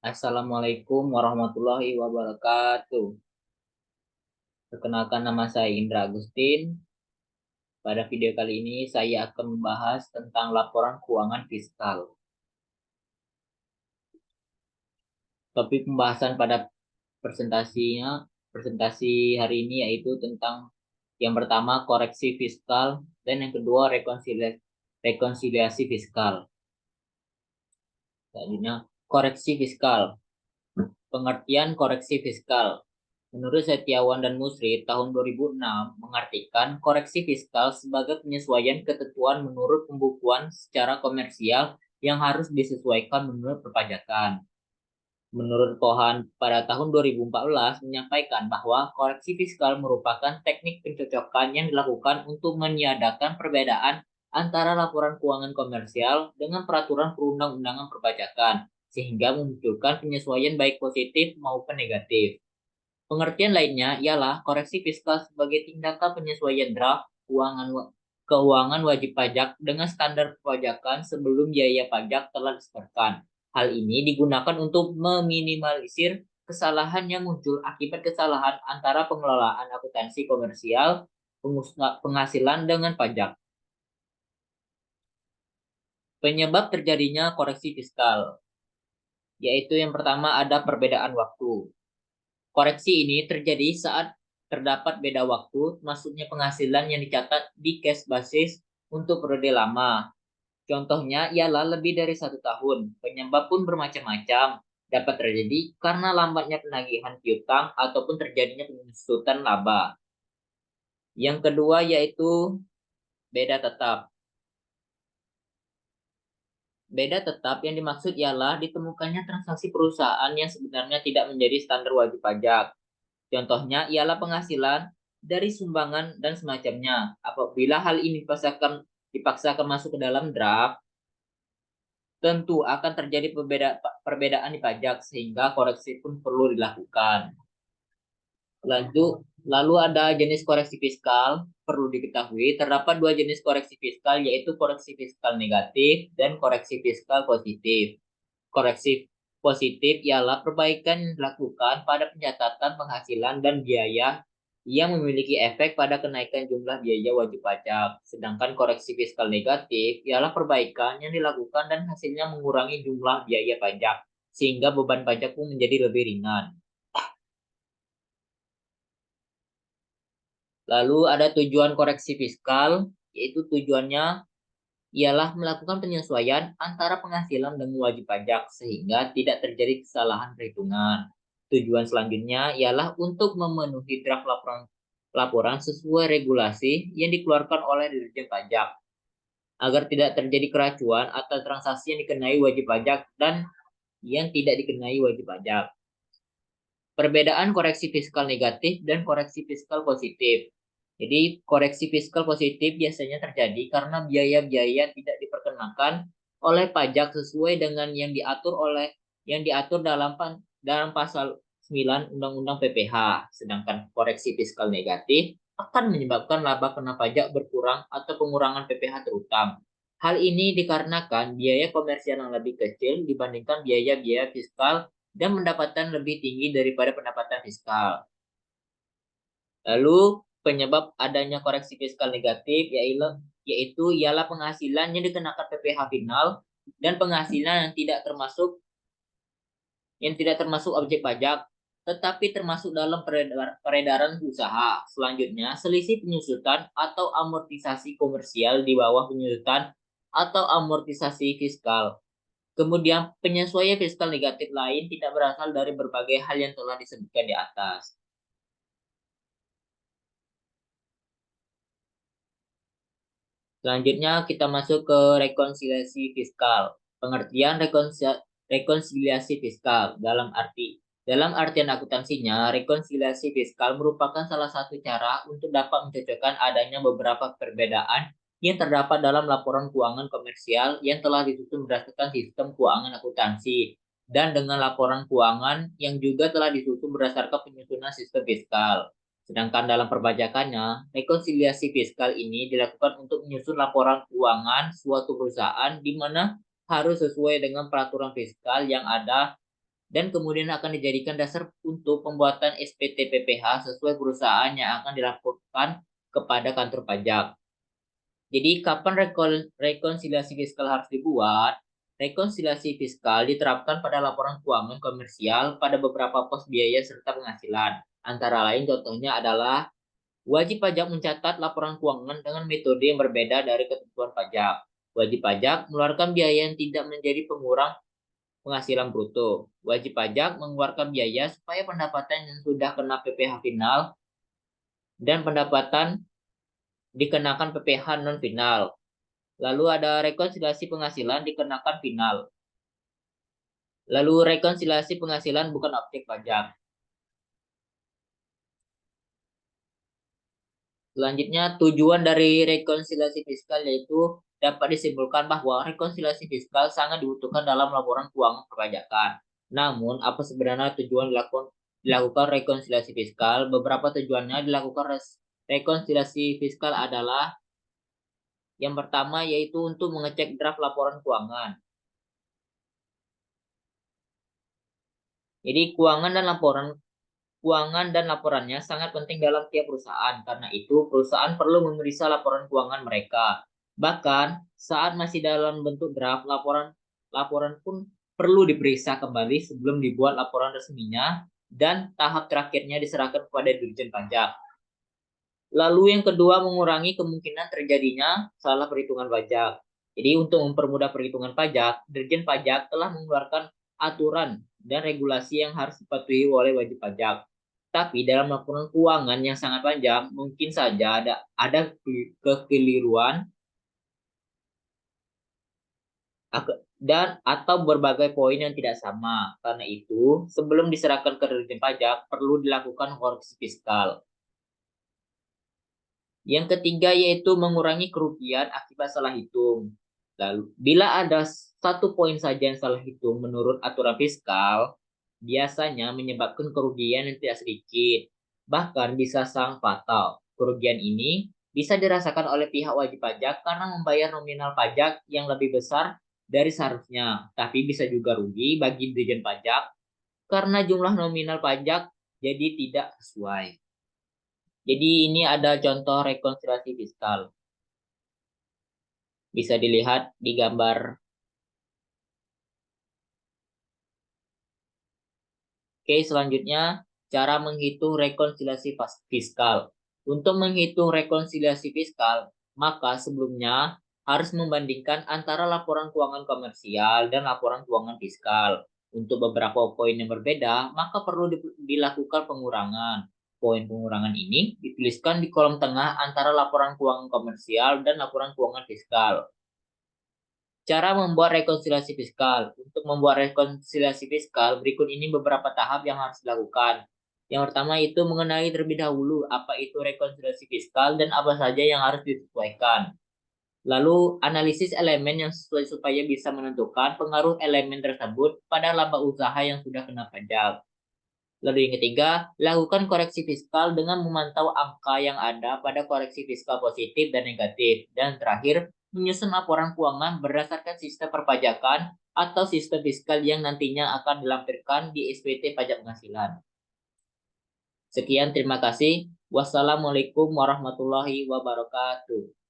Assalamualaikum warahmatullahi wabarakatuh. Perkenalkan nama saya Indra Agustin. Pada video kali ini saya akan membahas tentang laporan keuangan fiskal. Topik pembahasan pada presentasi hari ini yaitu tentang yang pertama koreksi fiskal dan yang kedua rekonsiliasi fiskal. Selanjutnya koreksi fiskal. Pengertian koreksi fiskal. Menurut Setiawan dan Musri, tahun 2006 mengartikan koreksi fiskal sebagai penyesuaian ketentuan menurut pembukuan secara komersial yang harus disesuaikan menurut perpajakan. Menurut Kohan, pada tahun 2014 menyampaikan bahwa koreksi fiskal merupakan teknik pencocokan yang dilakukan untuk meniadakan perbedaan antara laporan keuangan komersial dengan peraturan perundang-undangan perpajakan, sehingga memunculkan penyesuaian baik positif maupun negatif. Pengertian lainnya ialah koreksi fiskal sebagai tindakan penyesuaian draft keuangan wajib pajak dengan standar perpajakan sebelum biaya pajak telah disetorkan. Hal ini digunakan untuk meminimalisir kesalahan yang muncul akibat kesalahan antara pengelolaan akuntansi komersial penghasilan dengan pajak. Penyebab terjadinya koreksi fiskal, yaitu yang pertama ada perbedaan waktu. Koreksi ini terjadi saat terdapat beda waktu, maksudnya penghasilan yang dicatat di cash basis untuk periode lama. Contohnya ialah lebih dari 1 tahun. Penyebab pun bermacam-macam. Dapat terjadi karena lambatnya penagihan piutang ataupun terjadinya penyusutan laba. Yang kedua yaitu beda tetap. Beda tetap yang dimaksud ialah ditemukannya transaksi perusahaan yang sebenarnya tidak menjadi standar wajib pajak. Contohnya ialah penghasilan dari sumbangan dan semacamnya. Apabila hal ini dipaksakan masuk ke dalam draft, tentu akan terjadi perbedaan di pajak sehingga koreksi pun perlu dilakukan. Lalu ada jenis koreksi fiskal. Perlu diketahui terdapat 2 jenis koreksi fiskal yaitu koreksi fiskal negatif dan koreksi fiskal positif. Koreksi positif ialah perbaikan yang dilakukan pada pencatatan penghasilan dan biaya yang memiliki efek pada kenaikan jumlah biaya wajib pajak. Sedangkan koreksi fiskal negatif ialah perbaikan yang dilakukan dan hasilnya mengurangi jumlah biaya pajak, sehingga beban pajak pun menjadi lebih ringan. Lalu ada tujuan koreksi fiskal, yaitu tujuannya ialah melakukan penyesuaian antara penghasilan dan wajib pajak sehingga tidak terjadi kesalahan perhitungan. Tujuan selanjutnya ialah untuk memenuhi draft laporan sesuai regulasi yang dikeluarkan oleh Dirjen Pajak agar tidak terjadi keracuan atau transaksi yang dikenai wajib pajak dan yang tidak dikenai wajib pajak. Perbedaan koreksi fiskal negatif dan koreksi fiskal positif. Jadi koreksi fiskal positif biasanya terjadi karena biaya-biaya tidak diperkenakan oleh pajak sesuai dengan yang diatur dalam pasal 9 Undang-Undang PPH. Sedangkan koreksi fiskal negatif akan menyebabkan laba kena pajak berkurang atau pengurangan PPH terutama. Hal ini dikarenakan biaya komersial yang lebih kecil dibandingkan biaya-biaya fiskal dan mendapatkan lebih tinggi daripada pendapatan fiskal. Lalu penyebab adanya koreksi fiskal negatif yaitu ialah penghasilan yang dikenakan PPH final dan penghasilan yang tidak termasuk objek pajak tetapi termasuk dalam peredaran usaha. Selanjutnya, selisih penyusutan atau amortisasi komersial di bawah penyusutan atau amortisasi fiskal. Kemudian, penyesuaian fiskal negatif lain tidak berasal dari berbagai hal yang telah disebutkan di atas. Selanjutnya kita masuk ke rekonsiliasi fiskal. Pengertian rekonsiliasi fiskal dalam artian akuntansinya, rekonsiliasi fiskal merupakan salah satu cara untuk dapat mencocokkan adanya beberapa perbedaan yang terdapat dalam laporan keuangan komersial yang telah disusun berdasarkan sistem keuangan akuntansi dan dengan laporan keuangan yang juga telah disusun berdasarkan penyusunan sistem fiskal. Sedangkan dalam perpajakannya, rekonsiliasi fiskal ini dilakukan untuk menyusun laporan keuangan suatu perusahaan di mana harus sesuai dengan peraturan fiskal yang ada dan kemudian akan dijadikan dasar untuk pembuatan SPT PPh sesuai perusahaan yang akan dilaporkan kepada kantor pajak. Jadi kapan rekonsiliasi fiskal harus dibuat? Rekonsiliasi fiskal diterapkan pada laporan keuangan komersial pada beberapa pos biaya serta penghasilan. Antara lain contohnya adalah wajib pajak mencatat laporan keuangan dengan metode yang berbeda dari ketentuan pajak. Wajib pajak mengeluarkan biaya yang tidak menjadi pengurang penghasilan bruto. Wajib pajak mengeluarkan biaya supaya pendapatan yang sudah kena PPh final dan pendapatan dikenakan PPh non final. Lalu ada rekonsiliasi penghasilan dikenakan final. Lalu rekonsiliasi penghasilan bukan objek pajak. Selanjutnya, tujuan dari rekonsiliasi fiskal yaitu dapat disimpulkan bahwa rekonsiliasi fiskal sangat dibutuhkan dalam laporan keuangan perpajakan. Namun, apa sebenarnya tujuan dilakukan rekonsiliasi fiskal? Beberapa tujuannya dilakukan rekonsiliasi fiskal adalah yang pertama yaitu untuk mengecek draft laporan keuangan. Jadi keuangan dan laporannya sangat penting dalam tiap perusahaan. Karena itu, perusahaan perlu memeriksa laporan keuangan mereka. Bahkan saat masih dalam bentuk draft, laporan pun perlu diperiksa kembali sebelum dibuat laporan resminya dan tahap terakhirnya diserahkan kepada Dirjen Pajak. Lalu yang kedua, mengurangi kemungkinan terjadinya salah perhitungan pajak. Jadi untuk mempermudah perhitungan pajak, Dirjen Pajak telah mengeluarkan aturan dan regulasi yang harus dipatuhi oleh wajib pajak. Tapi dalam laporan keuangan yang sangat panjang, mungkin saja ada kekeliruan dan atau berbagai poin yang tidak sama. Karena itu, sebelum diserahkan ke Dirjen Pajak, perlu dilakukan koreksi fiskal. Yang ketiga yaitu mengurangi kerugian akibat salah hitung. Lalu, bila ada satu poin saja yang salah hitung menurut aturan fiskal, biasanya menyebabkan kerugian yang tidak sedikit, bahkan bisa sangat fatal. Kerugian ini bisa dirasakan oleh pihak wajib pajak karena membayar nominal pajak yang lebih besar dari seharusnya, tapi bisa juga rugi bagi Dirjen Pajak karena jumlah nominal pajak jadi tidak sesuai. Jadi ini ada contoh rekonsiliasi fiskal. Bisa dilihat di gambar. Oke, selanjutnya cara menghitung rekonsiliasi fiskal. Untuk menghitung rekonsiliasi fiskal, maka sebelumnya harus membandingkan antara laporan keuangan komersial dan laporan keuangan fiskal. Untuk beberapa poin yang berbeda, maka perlu dilakukan pengurangan. Poin pengurangan ini dituliskan di kolom tengah antara laporan keuangan komersial dan laporan keuangan fiskal. Cara membuat rekonsiliasi fiskal. Untuk membuat rekonsiliasi fiskal, berikut ini beberapa tahap yang harus dilakukan. Yang pertama itu mengenali terlebih dahulu apa itu rekonsiliasi fiskal dan apa saja yang harus disesuaikan. Lalu analisis elemen yang sesuai supaya bisa menentukan pengaruh elemen tersebut pada laba usaha yang sudah kena pajak. Lalu yang ketiga, lakukan koreksi fiskal dengan memantau angka yang ada pada koreksi fiskal positif dan negatif. Dan terakhir, menyusun laporan keuangan berdasarkan sistem perpajakan atau sistem fiskal yang nantinya akan dilampirkan di SPT Pajak Penghasilan. Sekian, terima kasih. Wassalamualaikum warahmatullahi wabarakatuh.